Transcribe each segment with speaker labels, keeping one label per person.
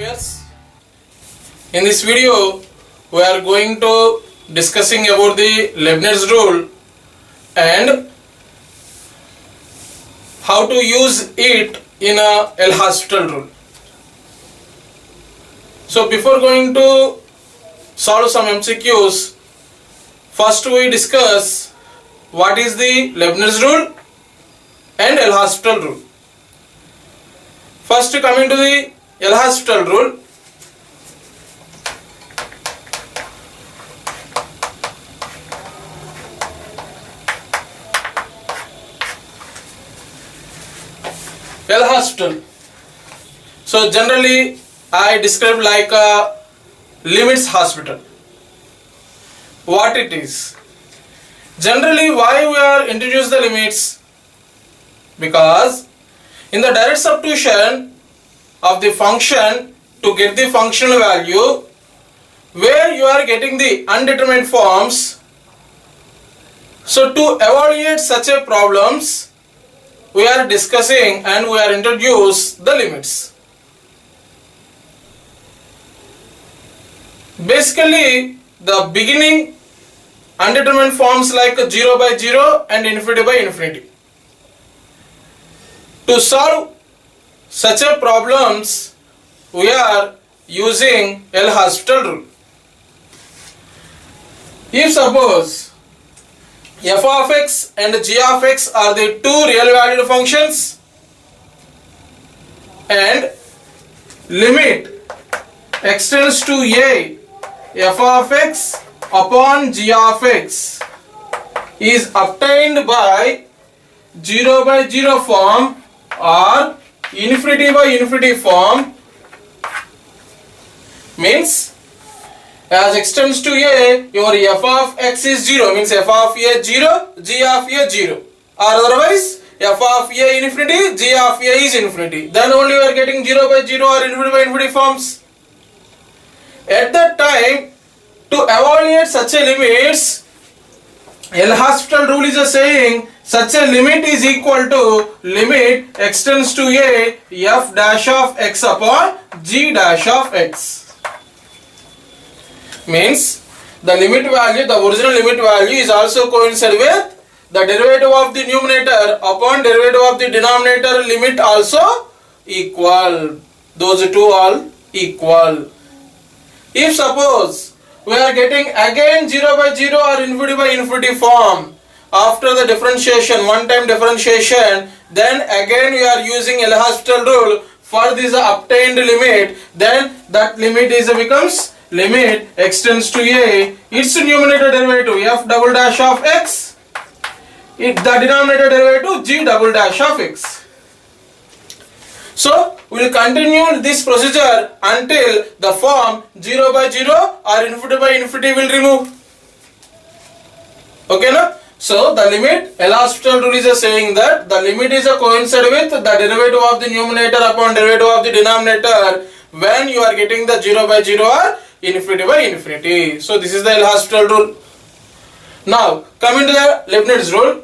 Speaker 1: viewers. In this video we are going to discussing about the Leibniz rule and how to use it in a L'Hospital rule. So before going to solve some MCQs, first we discuss what is the Leibniz rule and L'Hospital rule. First coming to the L'Hospital rule. L'Hospital. So generally I describe like a limits hospital. What it is? Generally why we are introduce the limits? Because in the direct substitution of the function to get the functional value, where you are getting the undetermined forms, so to evaluate such a problems we are discussing and we are introduce the limits. Basically the beginning undetermined forms like 0 by 0 and infinity by infinity. To solve such a problems we are using L'Hospital rule. If suppose f of x and g of x are the two real valued functions and limit extends to a f of x upon g of x is obtained by 0 by 0 form or infinity by infinity form, means as extends to a, your f of x is 0, means f of a 0, g of a 0, or otherwise f of a infinity, g of a is infinity. Then only you are getting 0 by 0 or infinity by infinity forms. At that time, to evaluate such a limits, L'Hospital rule is saying such a limit is equal to limit extends to a f dash of x upon g dash of x. Means the limit value, the original limit value is also coincide with the derivative of the numerator upon derivative of the denominator limit also equal. Those two all equal. If suppose we are getting again 0 by 0 or infinity by infinity form after the differentiation, one time differentiation, then again we are using L'Hospital rule for this obtained limit, then that limit is becomes limit extends to a its numerator derivative f double dash of x, the denominator derivative g double dash of x. So we will continue this procedure until the form 0 by 0 or infinity by infinity will remove. Okay na? So the limit, L'Hospital rule is saying that the limit is a coincide with the derivative of the numerator upon derivative of the denominator when you are getting the 0 by 0 or infinity by infinity. So this is the L'Hospital rule. Now coming to the Leibniz rule.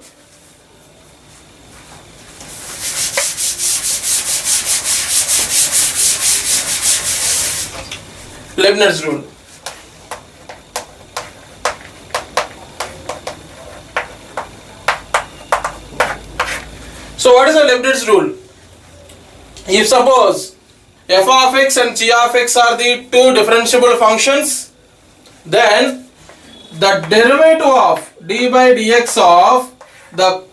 Speaker 1: Leibniz rule. So what is the Leibniz rule? If suppose f of x and g of x are the two differentiable functions, then the derivative of d by dx of the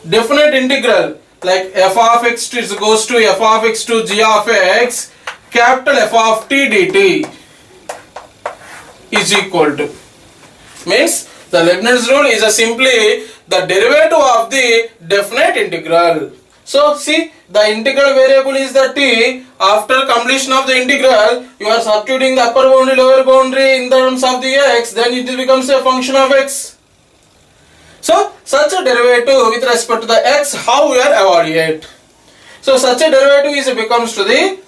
Speaker 1: definite integral like f of x goes to f of x to g of x, capital F of t dt is equal to, means the Leibniz rule is simply the derivative of the definite integral. So see, the integral variable is the t. After completion of the integral, you are substituting the upper boundary, lower boundary in terms of the x, then it becomes a function of x. So such a derivative with respect to the x, how we are evaluate? So such a derivative is becomes to the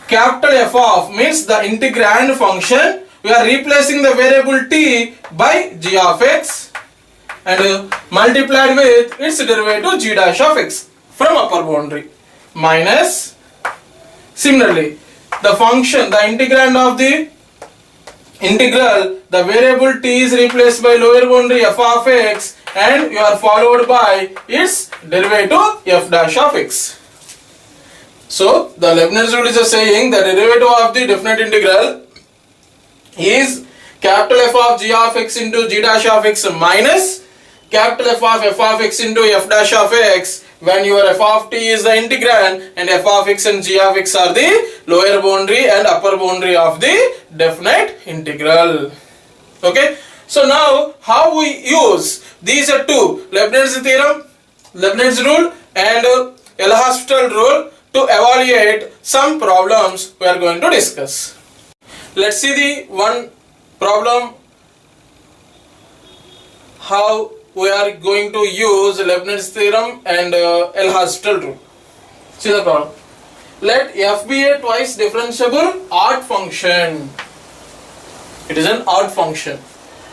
Speaker 1: capital F of, means the integrand function. We are replacing the variable t by g of x and multiplied with its derivative g dash of x from upper boundary minus, similarly the function, the integrand of the integral, the variable t is replaced by lower boundary f of x, and you are followed by its derivative f dash of x. So the Leibniz rule is saying the derivative of the definite integral is capital F of g of x into g dash of x minus capital F of x into f dash of x, when your f of t is the integrand and f of x and g of x are the lower boundary and upper boundary of the definite integral. Okay, so now how we use these two, Leibniz theorem, Leibniz rule and L'Hospital rule, to evaluate some problems we are going to discuss. Let's see the one problem, how we are going to use Leibniz theorem and L'Hospital rule. See the problem. Let f be a twice differentiable odd function. It is an odd function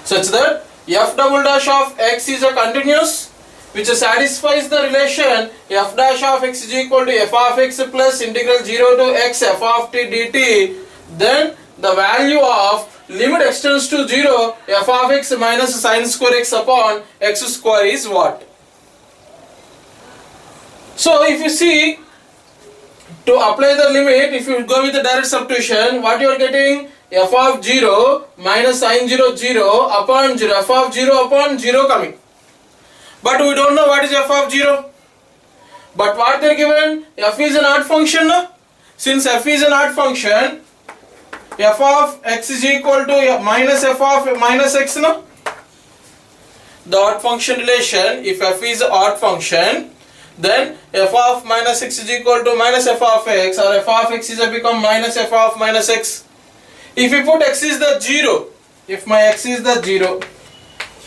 Speaker 1: such that f double dash of x is a continuous which satisfies the relation f dash of x is equal to f of x plus integral 0 to x f of t dt, then the value of limit extends to 0 f of x minus sin square x upon x square is what? So if you see, to apply the limit, if you go with the direct substitution, what you are getting? F of 0 minus sin 0 0 upon 0, f of 0 upon 0 coming. But we don't know what is f of 0. But what they are given? F is an odd function. No? Since f is an odd function, f of x is equal to minus f of minus x. No? The odd function relation, if f is an odd function, then f of minus x is equal to minus f of x, or f of x is become minus f of minus x. If you put x is the 0, if my x is the 0,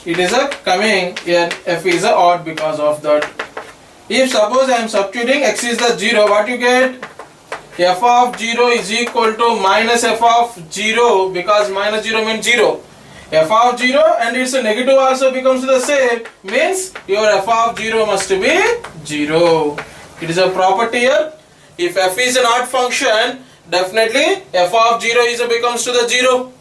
Speaker 1: it is a coming here, f is a odd because of that. If suppose I am substituting x is the 0, what you get? F of 0 is equal to minus f of 0, because minus 0 means 0. F of 0 and its negative also becomes the same, means your f of 0 must be 0. It is a property here. If f is an odd function, definitely f of 0 is becomes to the 0.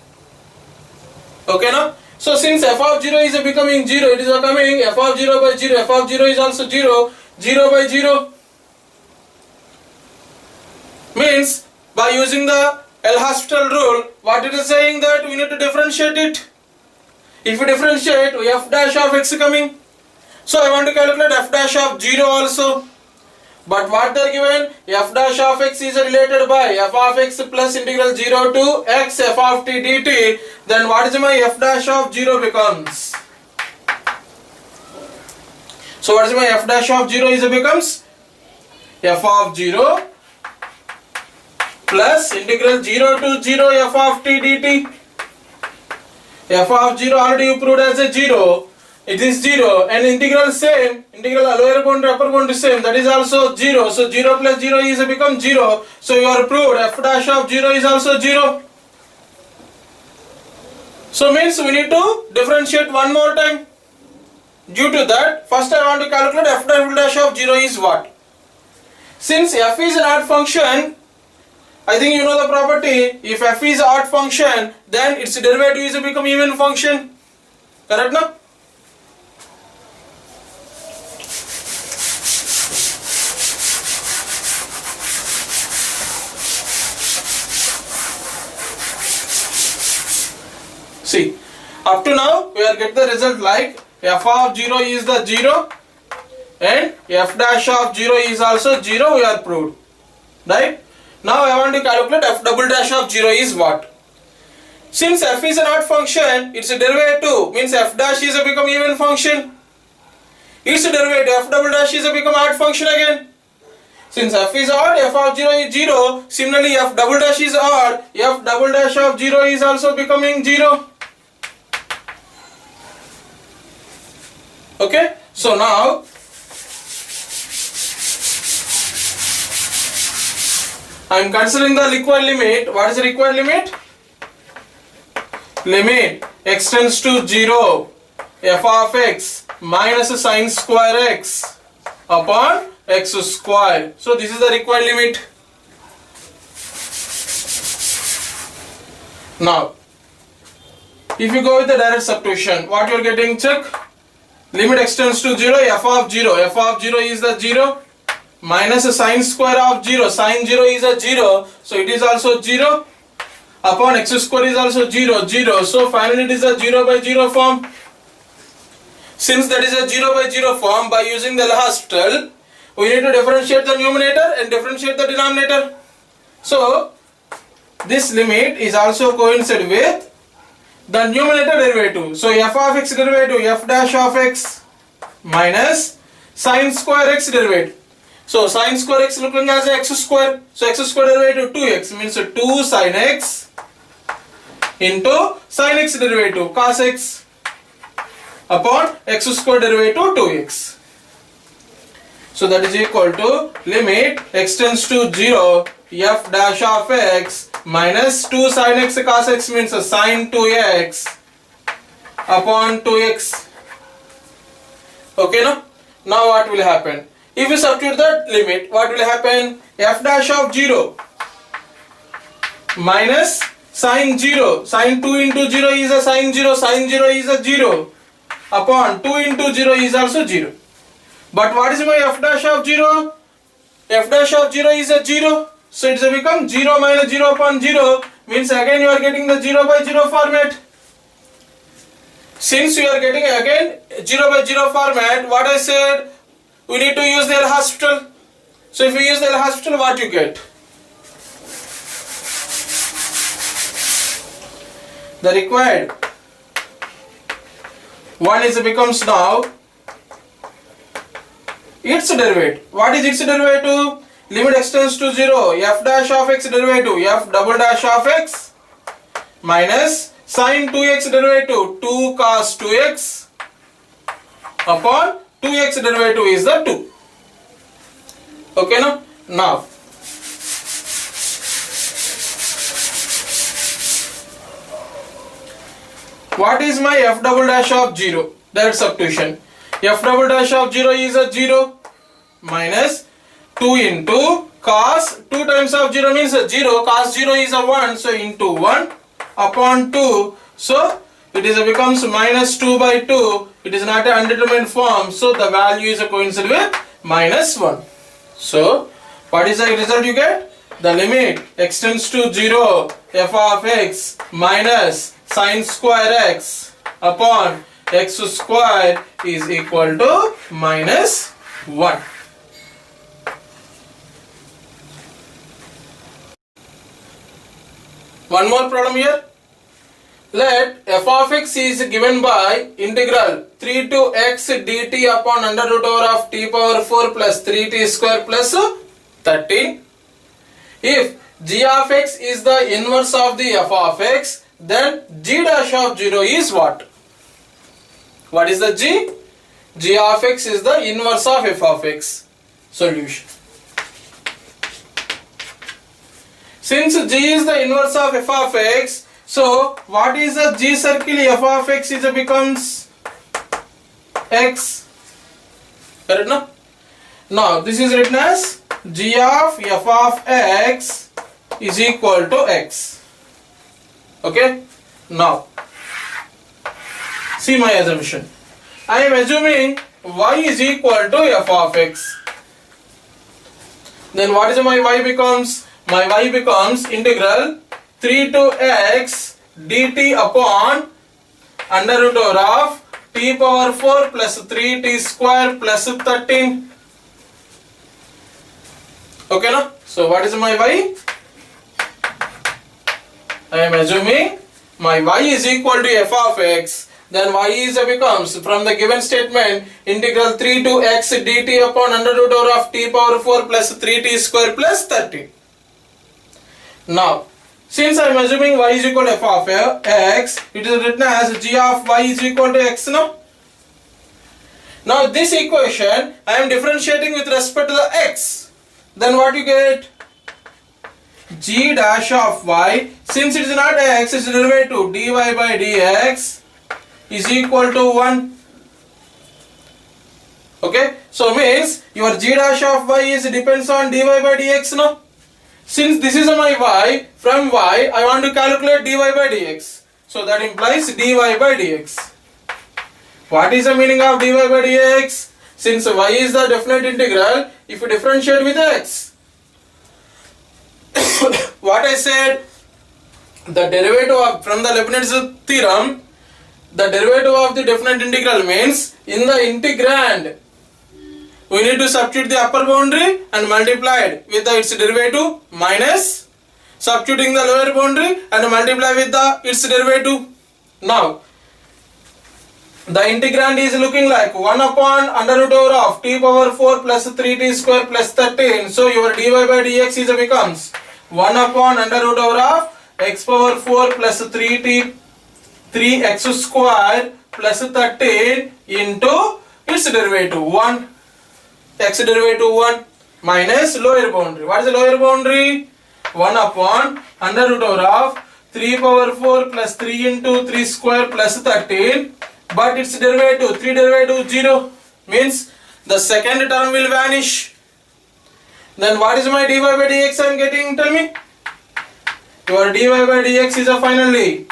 Speaker 1: Okay, now? So since f of 0 is becoming 0, it is coming f of 0 by 0, f of 0 is also 0, 0 by 0. Means by using the L'Hospital rule, what it is saying that we need to differentiate it. If you differentiate, we have f dash of x coming. So I want to calculate f dash of 0 also. But what they are given? F dash of x is related by f of x plus integral 0 to x f of t dt. Then what is my f dash of 0 becomes? So what is my f dash of 0 is becomes? F of 0 plus integral 0 to 0 f of t dt. F of 0 already you proved as a 0. It is 0 and integral same, integral lower boundary upper boundary same, that is also 0. So 0 plus 0 is become 0. So you are proved f dash of 0 is also 0. So means we need to differentiate one more time. Due to that, first I want to calculate f dash of 0 is what? Since f is an odd function, I think you know the property, if f is an odd function, then its derivative is become even function. Correct now? See, up to now we are get the result like f of 0 is the 0 and f dash of 0 is also 0, we are proved. Right? Now I want to calculate f double dash of 0 is what? Since f is an odd function, its derivative means f dash is a become even function. Its derivative f double dash is a become odd function again. Since f is odd, f of 0 is 0. Similarly, f double dash is odd, f double dash of 0 is also becoming 0. Okay, so now I am considering the required limit. What is the required limit? Limit x tends to 0 f of x minus sin square x upon x square. So this is the required limit. Now, if you go with the direct substitution, what you are getting, check. Limit extends to 0, f of 0. F of 0 is the 0 minus a sine square of 0. Sine 0 is a 0, so it is also 0 upon x square is also 0, 0. So finally it is a 0 by 0 form. Since that is a 0 by 0 form, by using the L'Hospital, we need to differentiate the numerator and differentiate the denominator. So this limit is also coincide with the numerator derivative. So f of x derivative, f dash of x minus sine square x derivative. So sine square x looking as x square. So x square derivative 2x means 2 sine x into sine x derivative cos x upon x square derivative 2x. So that is equal to limit extends to 0 f dash of x minus 2 sin x cos x means sin 2x upon 2x. Okay, now what will happen? If you substitute that limit, what will happen? F dash of 0 minus sin 0. Sin 2 into 0 is a sin 0. Sin 0 is a 0 upon 2 into 0 is also 0. But what is my f dash of 0? F dash of 0 is a 0. So it will become 0 minus 0 upon 0 means again you are getting the 0 by 0 format. Since you are getting again 0 by 0 format, what I said, we need to use the L'Hospital. So if you use the L'Hospital, what you get? The required one is becomes now its derivative. What is its derivative? Limit extends to 0, f dash of x derivative, f double dash of x minus sin 2x derivative 2 cos 2x upon 2x derivative is the 2. Okay, now what is my f double dash of 0? Direct substitution. F double dash of 0 is a 0 minus 2 into cos 2 times of 0 means a 0, cos 0 is a 1, so into 1 upon 2, so it is becomes minus 2 by 2. It is not a undetermined form, so the value is a coincident with minus 1. So what is the result you get? The limit extends to 0 f of x minus sin square x upon x square is equal to minus 1. One more problem here. Let f of x is given by integral 3 to x dt upon under root over of t power 4 plus 3t square plus 13. If g of x is the inverse of the f of x, then g dash of 0 is what? What is the g? G of x is the inverse of f of x. Solution. Since g is the inverse of f of x, so what is the g circle f of x is becomes x. Correct, no? Now this is written as g of f of x is equal to x. Okay. Now see my assumption. I am assuming y is equal to f of x. Then what is my y becomes? My y becomes integral 3 to x dt upon under root over of t power 4 plus 3t square plus 13. Okay, no? So what is my y? I am assuming my y is equal to f of x. Then y is becomes from the given statement integral 3 to x dt upon under root over of t power 4 plus 3t square plus 13. Now, since I am assuming y is equal to f of x, it is written as g of y is equal to x now. Now this equation I am differentiating with respect to the x. Then what you get? G dash of y, since it is not x, it is derivative dy by dx is equal to 1. Okay, so means your g dash of y is depends on dy by dx now. since this is my y, from y I want to calculate dy by dx. So that implies dy by dx. What is the meaning of dy by dx? Since y is the definite integral, if you differentiate with x, what I said, the derivative of, from the Leibniz theorem, the derivative of the definite integral means in the integrand we need to substitute the upper boundary and multiply it with its derivative minus substituting the lower boundary and multiply with its derivative. Now the integrand is looking like 1 upon under root over of t power 4 plus 3t square plus 13. So your dy by dx is becomes 1 upon under root over of x power 4 plus 3x square plus 13 into its derivative 1, x derivative 1 minus lower boundary. What is the lower boundary? 1 upon under root over of 3 power 4 plus 3 into 3 square plus 13, but its derivative 3 derivative 0 means the second term will vanish. Then what is my dy by dx I am getting? Tell me. Your dy by dx is finally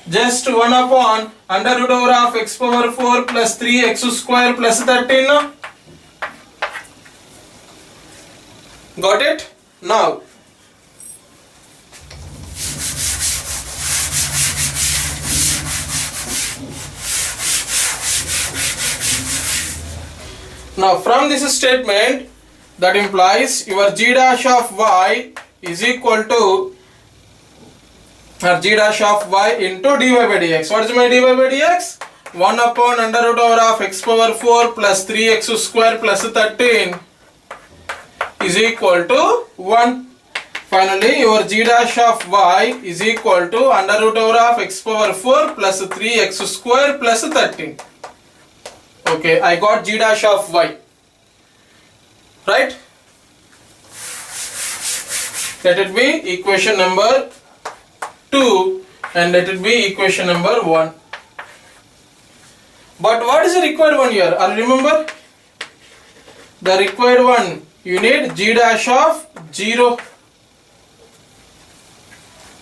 Speaker 1: just 1 upon under root over of x power 4 plus 3x square plus 13. No? Got it? Now from this statement, that implies your g dash of y is equal to g dash of y into dy by dx. What is my dy by dx? 1 upon under root over of x power 4 plus 3x square plus 13 is equal to 1. Finally, your g dash of y is equal to under root over of x power 4 plus 3x square plus 13. Okay, I got g dash of y. Right? Let it be equation number 2 and let it be equation number 1. But what is the required one here? Remember, the required one, you need g dash of 0.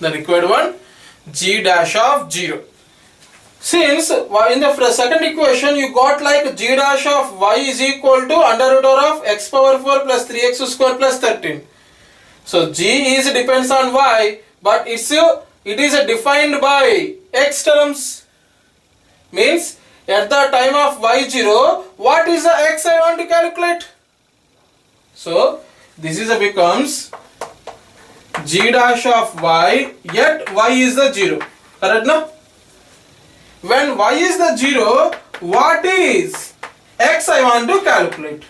Speaker 1: The required one, g dash of 0. Since in the second equation you got like g dash of y is equal to under root over of x power 4 plus 3x square plus 13. So g is depends on y, but it is defined by x terms. Means at the time of y0, what is the x I want to calculate? So this is becomes g dash of y, yet y is the 0. Correct now? When y is the 0, what is x I want to calculate?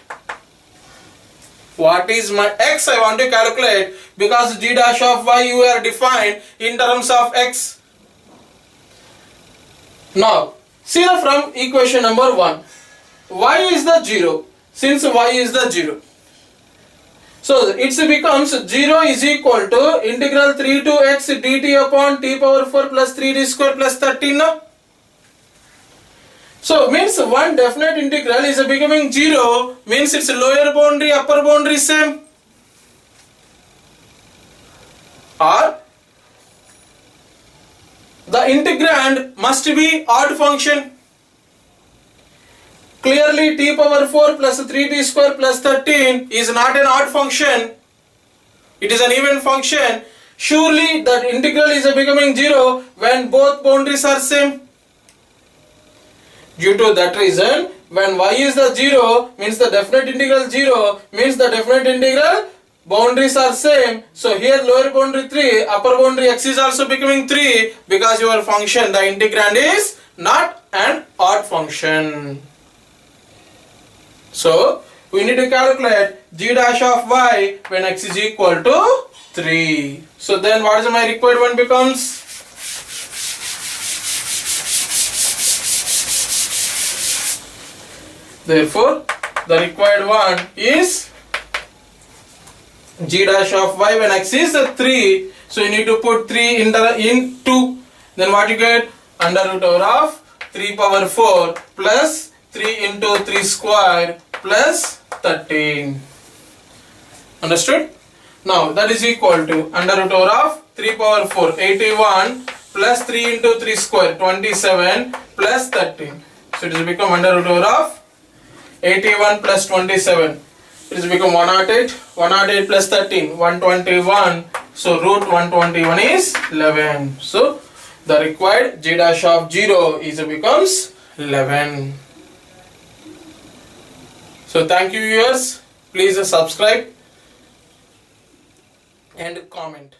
Speaker 1: What is my x I want to calculate? Because g dash of y you are defined in terms of x. Now, see from equation number 1. Y is the 0. Since y is the 0. So, it becomes 0 is equal to integral 3 to x dt upon t power 4 plus 3d square plus 13. No? So means one definite integral is becoming 0, means its lower boundary, upper boundary same. Or the integrand must be odd function. Clearly t power 4 plus 3t square plus 13 is not an odd function. It is an even function. Surely the integral is becoming 0 when both boundaries are same. Due to that reason, when y is the 0, means the definite integral 0, means the definite integral boundaries are same. So here lower boundary 3, upper boundary x is also becoming 3, because your function, the integrand is not an odd function. So we need to calculate g dash of y when x is equal to 3. So then what is my required one becomes? Therefore, the required one is g dash of y when x is 3. So you need to put 3 in 2. Then what you get? Under root over of 3 power 4 plus 3 into 3 square plus 13. Understood? Now that is equal to under root over of 3 power 4, 81 plus 3 into 3 square, 27 plus 13. So it has become under root over of 81 plus 27. It has become 108. 108 plus 13, 121. So root 121 is 11. So the required g dash of 0 is becomes 11. So thank you viewers. Please subscribe and comment.